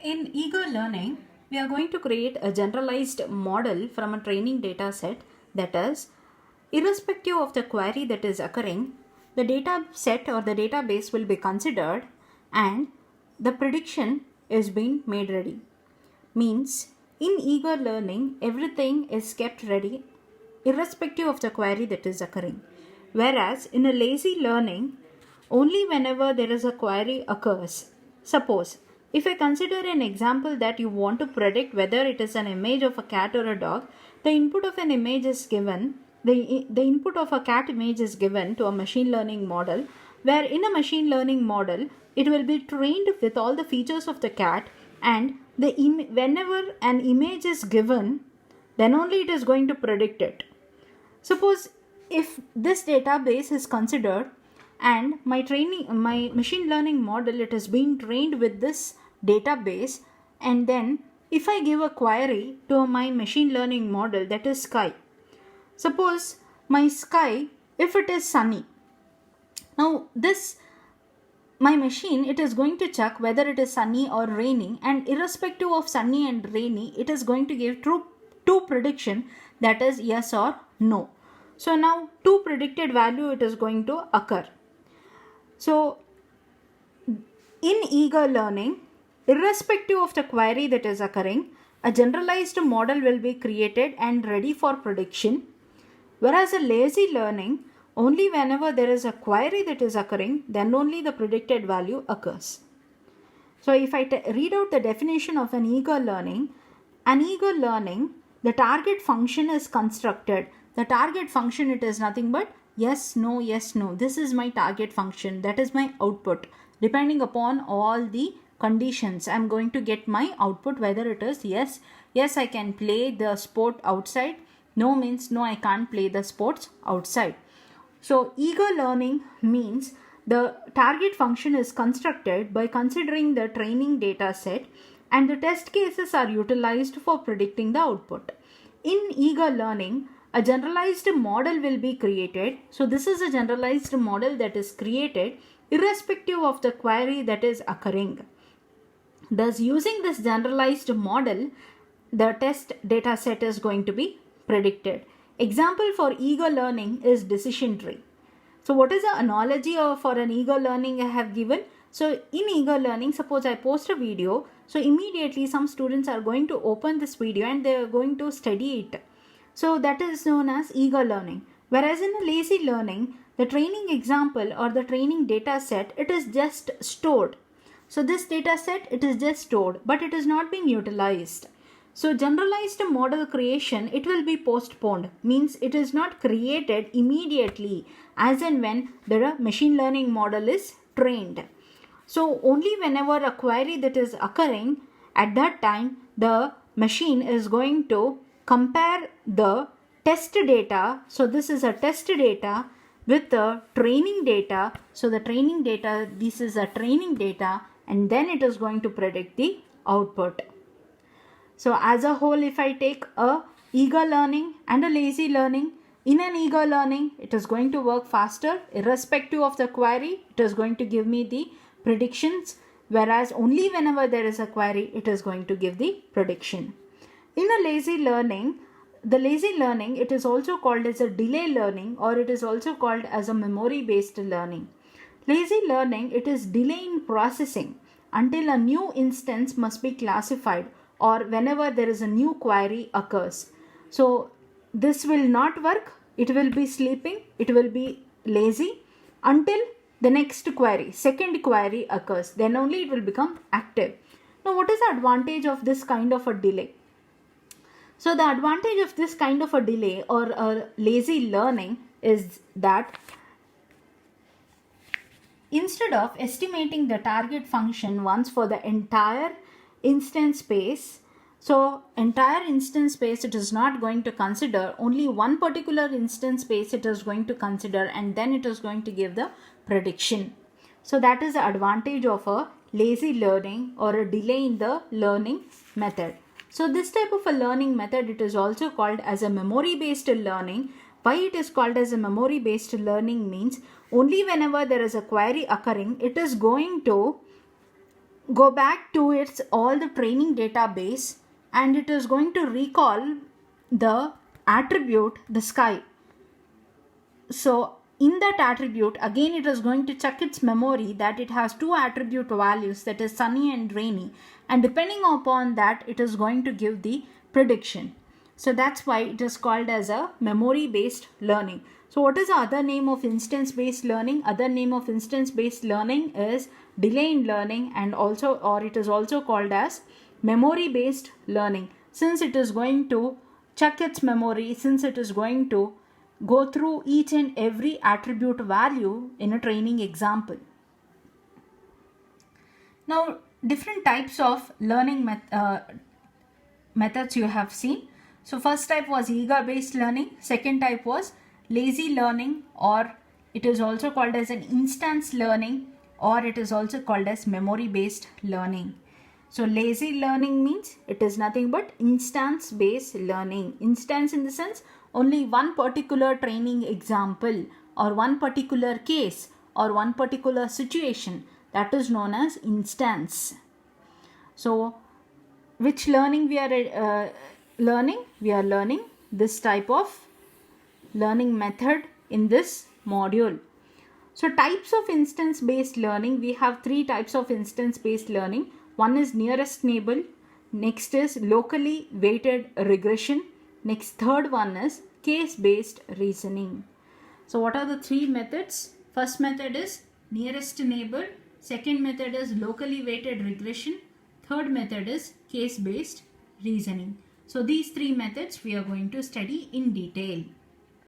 In eager learning, we are going to create a generalized model from a training data set, that is, irrespective of the query that is occurring, the data set or the database will be considered and the prediction is being made ready. Means in eager learning, everything is kept ready irrespective of the query that is occurring. Whereas in a lazy learning, only whenever there is a query occurs. Suppose, if I consider an example that you want to predict whether it is an image of a cat or a dog, the input of an image is given, the input of a cat image is given to a machine learning model, where in a machine learning model, it will be trained with all the features of the cat, and whenever an image is given, then only it is going to predict it. Suppose if this database is considered and my machine learning model, it is being trained with this database, and then if I give a query to my machine learning model, that is sky. Suppose my sky, if it is sunny. Now this my machine, it is going to check whether it is sunny or raining, and irrespective of sunny and rainy, it is going to give two prediction, that is yes or no. So now two predicted value it is going to occur. So in eager learning, irrespective of the query that is occurring, a generalized model will be created and ready for prediction. Whereas a lazy learning, only whenever there is a query that is occurring, then only the predicted value occurs. So if I read out the definition of an eager learning, the target function is constructed. The target function, it is nothing but yes, no, yes, no. This is my target function. That is my output. Depending upon all the conditions, I am going to get my output, whether it is yes, I can play the sport outside. No means no, I can't play the sports outside. So eager learning means the target function is constructed by considering the training data set, and the test cases are utilized for predicting the output. In eager learning, a generalized model will be created. So this is a generalized model that is created irrespective of the query that is occurring. Thus, using this generalized model, the test data set is going to be predicted. Example for eager learning is decision tree. So what is the analogy for an eager learning I have given? So in eager learning, suppose I post a video, so immediately some students are going to open this video and they are going to study it. So that is known as eager learning. Whereas in a lazy learning, the training example or the training data set, it is just stored. So this data set, it is just stored, but it is not being utilized. So generalized model creation, it will be postponed, means it is not created immediately as and when the machine learning model is trained. So only whenever a query that is occurring, at that time the machine is going to compare the test data. So this is a test data with the training data. So the training data, this is a training data, and then it is going to predict the output. So as a whole, if I take a eager learning and a lazy learning, in an eager learning, it is going to work faster irrespective of the query. It is going to give me the predictions, whereas only whenever there is a query, it is going to give the prediction. In a lazy learning, the lazy learning, it is also called as a delay learning, or it is also called as a memory based learning. Lazy learning, it is delay in processing until a new instance must be classified, or whenever there is a new query occurs. So this will not work. It will be sleeping. It will be lazy until the next query, second query occurs. Then only it will become active. Now what is the advantage of this kind of a delay? So the advantage of this kind of a delay or a lazy learning is that instead of estimating the target function once for the entire instance space, so entire instance space it is not going to consider, only one particular instance space it is going to consider, and then it is going to give the prediction. So that is the advantage of a lazy learning or a delay in the learning method. So this type of a learning method, it is also called as a memory based learning. Why it is called as a memory based learning means only whenever there is a query occurring, it is going to go back to its all the training database, and it is going to recall the attribute the sky. So in that attribute, again it is going to check its memory that it has two attribute values, that is sunny and rainy, and depending upon that it is going to give the prediction. So that's why it is called as a memory based learning. So what is the other name of instance based learning? Other name of instance based learning is delay in learning, and also, or it is also called as memory based learning, since it is going to check its memory, since it is going to go through each and every attribute value in a training example. Now, different types of learning methods you have seen. So first type was eager based learning, second type was lazy learning, or it is also called as an instance learning, or it is also called as memory based learning. So lazy learning means it is nothing but instance based learning. Instance in the sense only one particular training example or one particular case or one particular situation, that is known as instance. So which learning we are learning? We are learning this type of learning method in this module. So types of instance based learning, we have three types of instance based learning. One is nearest neighbor, next is locally weighted regression, next third one is case based reasoning. So what are the three methods? First method is nearest neighbor, second method is locally weighted regression, third method is case based reasoning. So these three methods we are going to study in detail.